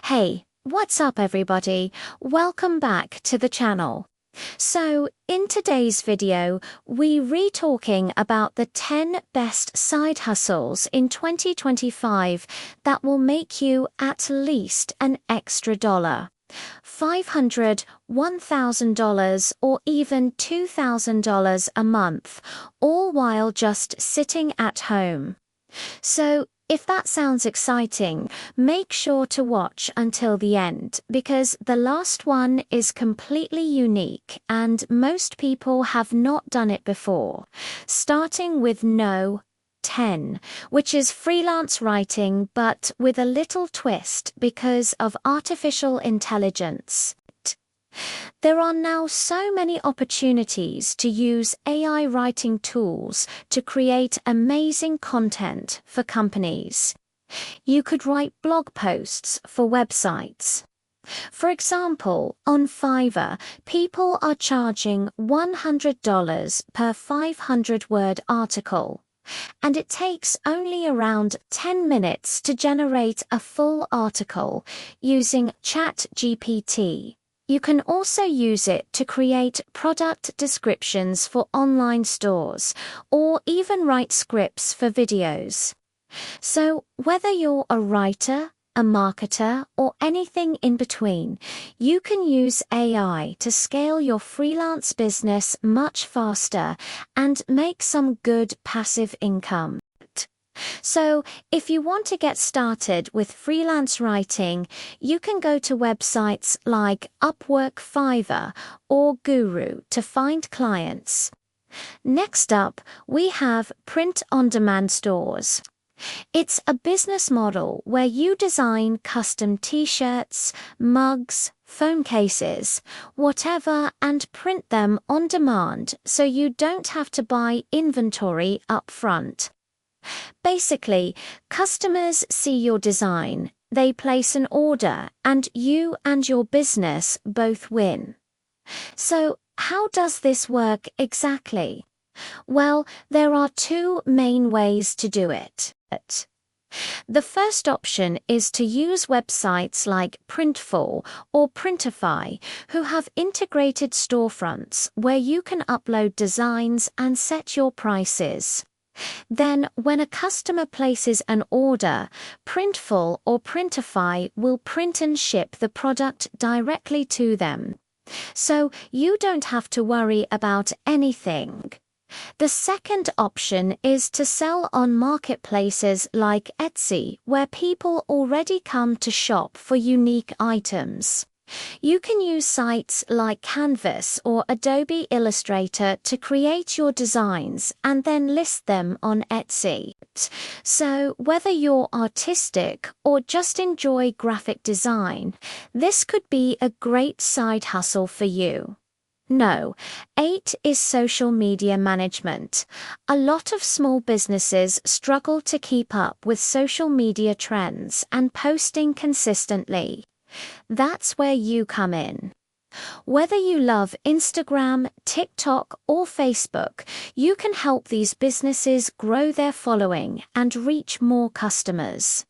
Hey, what's up everybody? Welcome back to the channel. So, in today's video, we re-talking about the 10 best side hustles in 2025 that will make you at least an extra $500, $1,000 or even $2,000 a month, all while just sitting at home. So, if that sounds exciting, make sure to watch until the end because the last one is completely unique and most people have not done it before. Starting with No. 10, which is freelance writing but with a little twist because of artificial intelligence. There are now so many opportunities to use AI writing tools to create amazing content for companies. You could write blog posts for websites. For example, on Fiverr, people are charging $100 per 500-word article. And it takes only around 10 minutes to generate a full article using ChatGPT. You can also use it to create product descriptions for online stores or even write scripts for videos. So, whether you're a writer, a marketer, or anything in between, you can use AI to scale your freelance business much faster and make some good passive income. So, if you want to get started with freelance writing, you can go to websites like Upwork, Fiverr, or Guru to find clients. Next up, we have print-on-demand stores. It's a business model where you design custom t-shirts, mugs, phone cases, whatever, and print them on demand so you don't have to buy inventory up front. Basically, customers see your design, they place an order, and you and your business both win. So, how does this work exactly? Well, there are two main ways to do it. The first option is to use websites like Printful or Printify, who have integrated storefronts where you can upload designs and set your prices. Then, when a customer places an order, Printful or Printify will print and ship the product directly to them. So, you don't have to worry about anything. The second option is to sell on marketplaces like Etsy, where people already come to shop for unique items. You can use sites like Canvas or Adobe Illustrator to create your designs and then list them on Etsy. So, whether you're artistic or just enjoy graphic design, this could be a great side hustle for you. No. 8 is social media management. A lot of small businesses struggle to keep up with social media trends and posting consistently. That's where you come in. Whether you love Instagram, TikTok, or Facebook, you can help these businesses grow their following and reach more customers.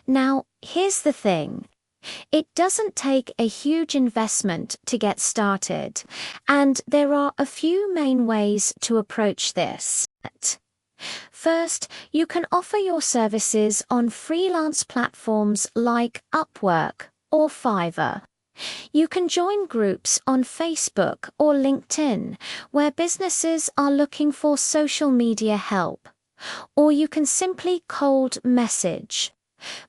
Now, here's the thing. It doesn't take a huge investment to get started, and there are a few main ways to approach this. First, you can offer your services on freelance platforms like Upwork or Fiverr. You can join groups on Facebook or LinkedIn where businesses are looking for social media help. Or you can simply cold message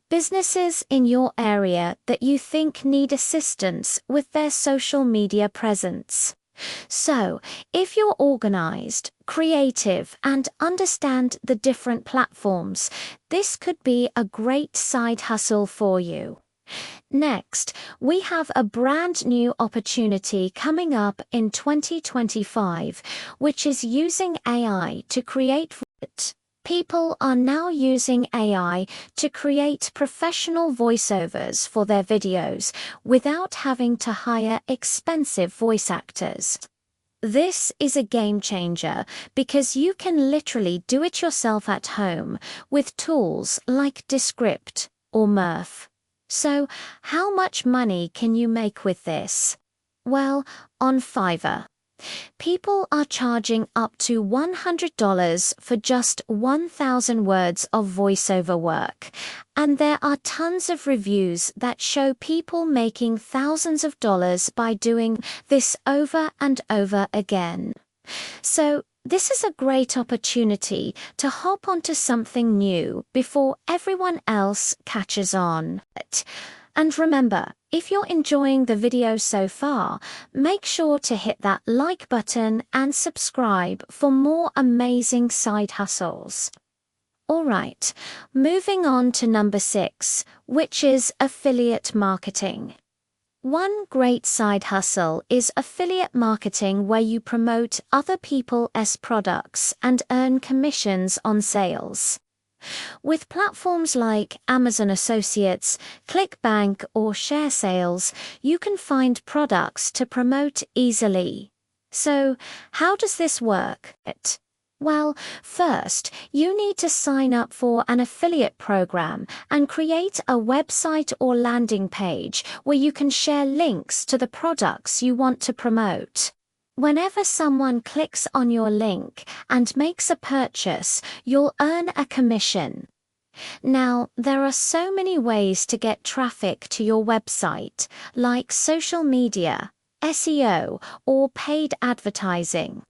businesses in your area that you think need assistance with their social media presence. So, if you're organized, creative, and understand the different platforms, this could be a great side hustle for you. Next, we have a brand new opportunity coming up in 2025, which is using AI to create. People are now using AI to create professional voiceovers for their videos without having to hire expensive voice actors. This is a game changer because you can literally do it yourself at home with tools like Descript or Mirth. So, how much money can you make with this? Well, on Fiverr, people are charging up to $100 for just 1,000 words of voiceover work, and there are tons of reviews that show people making thousands of dollars by doing this over and over again. So, this is a great opportunity to hop onto something new before everyone else catches on. And remember, if you're enjoying the video so far, make sure to hit that like button and subscribe for more amazing side hustles. Alright, moving on to number 6, which is affiliate marketing. One great side hustle is affiliate marketing, where you promote other people's products and earn commissions on sales. With platforms like Amazon Associates, ClickBank, or ShareSales, you can find products to promote easily. So, how does this work? Well, first, you need to sign up for an affiliate program and create a website or landing page where you can share links to the products you want to promote. Whenever someone clicks on your link and makes a purchase, you'll earn a commission. Now, there are so many ways to get traffic to your website, like social media, SEO, or paid advertising.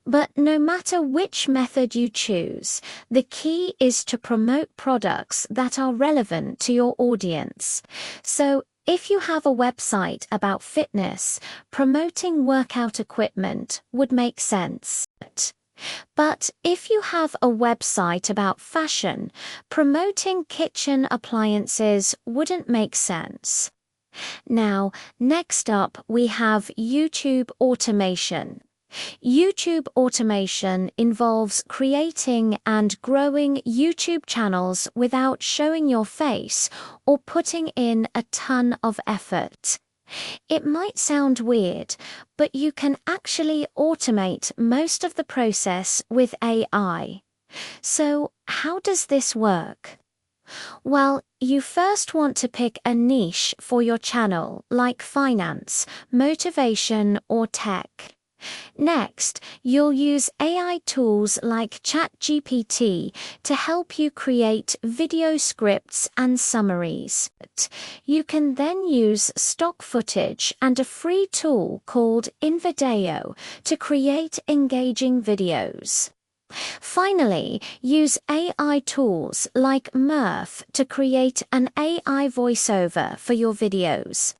But no matter which method you choose, the key is to promote products that are relevant to your audience. So, if you have a website about fitness, promoting workout equipment would make sense. But if you have a website about fashion, promoting kitchen appliances wouldn't make sense. Now, next up, we have YouTube automation. YouTube automation involves creating and growing YouTube channels without showing your face or putting in a ton of effort. It might sound weird, but you can actually automate most of the process with AI. So, how does this work? Well, you first want to pick a niche for your channel, like finance, motivation, or tech. Next, you'll use AI tools like ChatGPT to help you create video scripts and summaries. You can then use stock footage and a free tool called InVideo to create engaging videos. Finally, use AI tools like Murph to create an AI voiceover for your videos.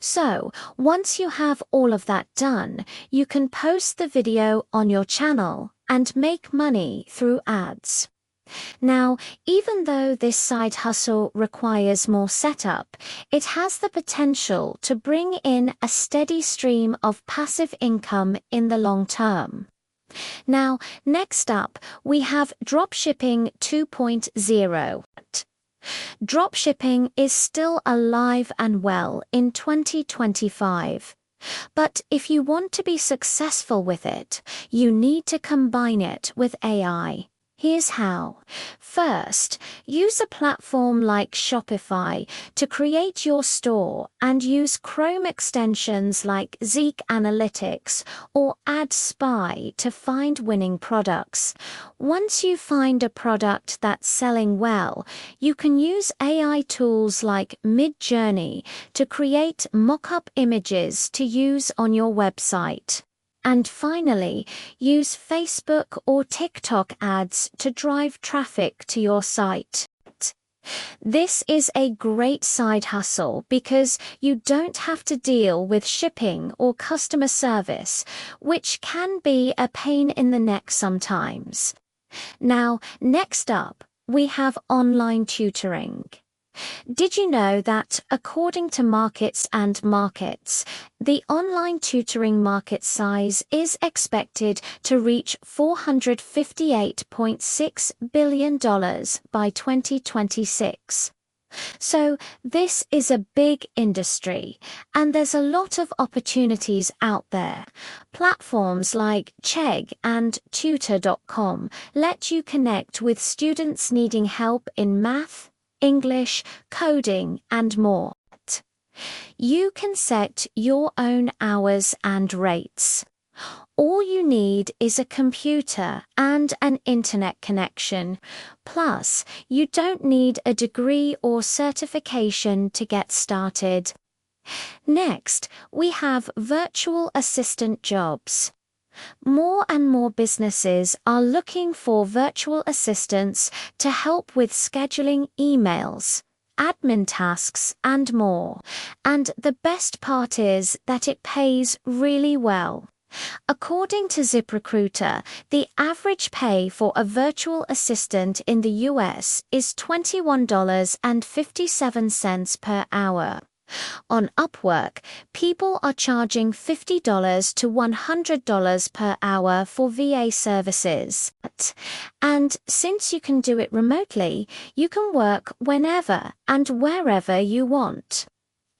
So, once you have all of that done, you can post the video on your channel and make money through ads. Now, even though this side hustle requires more setup, it has the potential to bring in a steady stream of passive income in the long term. Now, next up, we have Dropshipping 2.0. Dropshipping is still alive and well in 2025. But if you want to be successful with it, you need to combine it with AI. Here's how. First, use a platform like Shopify to create your store and use Chrome extensions like Zeek Analytics or AdSpy to find winning products. Once you find a product that's selling well, you can use AI tools like Midjourney to create mock-up images to use on your website. And finally, use Facebook or TikTok ads to drive traffic to your site. This is a great side hustle because you don't have to deal with shipping or customer service, which can be a pain in the neck sometimes. Now, next up, we have online tutoring. Did you know that, according to Markets and Markets, the online tutoring market size is expected to reach $458.6 billion by 2026? So, this is a big industry, and there's a lot of opportunities out there. Platforms like Chegg and Tutor.com let you connect with students needing help in math, English, coding, and more. You can set your own hours and rates. All you need is a computer and an internet connection. Plus, you don't need a degree or certification to get started. Next, we have virtual assistant jobs. More and more businesses are looking for virtual assistants to help with scheduling emails, admin tasks, and more. And the best part is that it pays really well. According to ZipRecruiter, the average pay for a virtual assistant in the US is $21.57 per hour. On Upwork, people are charging $50 to $100 per hour for VA services. And since you can do it remotely, you can work whenever and wherever you want.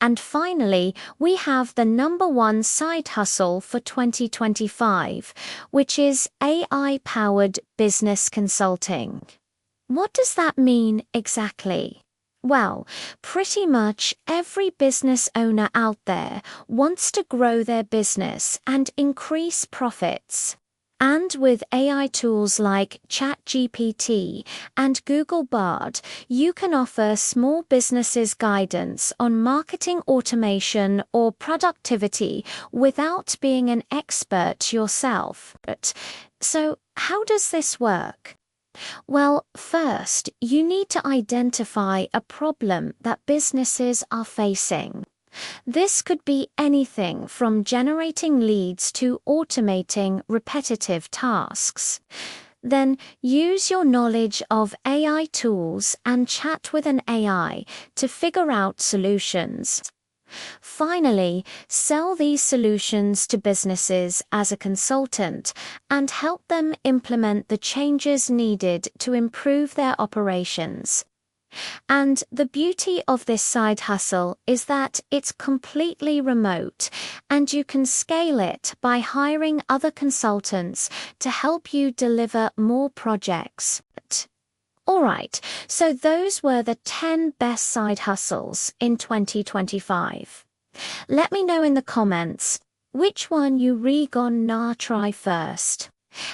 And finally, we have the #1 side hustle for 2025, which is AI-powered business consulting. What does that mean exactly? Well, pretty much every business owner out there wants to grow their business and increase profits. And with AI tools like ChatGPT and Google Bard, you can offer small businesses guidance on marketing automation or productivity without being an expert yourself. So, how does this work? Well, first, you need to identify a problem that businesses are facing. This could be anything from generating leads to automating repetitive tasks. Then use your knowledge of AI tools and chat with an AI to figure out solutions. Finally, sell these solutions to businesses as a consultant and help them implement the changes needed to improve their operations. And the beauty of this side hustle is that it's completely remote, and you can scale it by hiring other consultants to help you deliver more projects. Alright, so those were the 10 best side hustles in 2025. Let me know in the comments which one you gonna try first.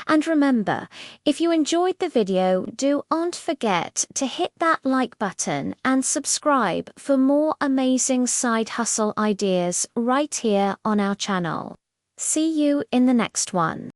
And remember, if you enjoyed the video, don't forget to hit that like button and subscribe for more amazing side hustle ideas right here on our channel. See you in the next one.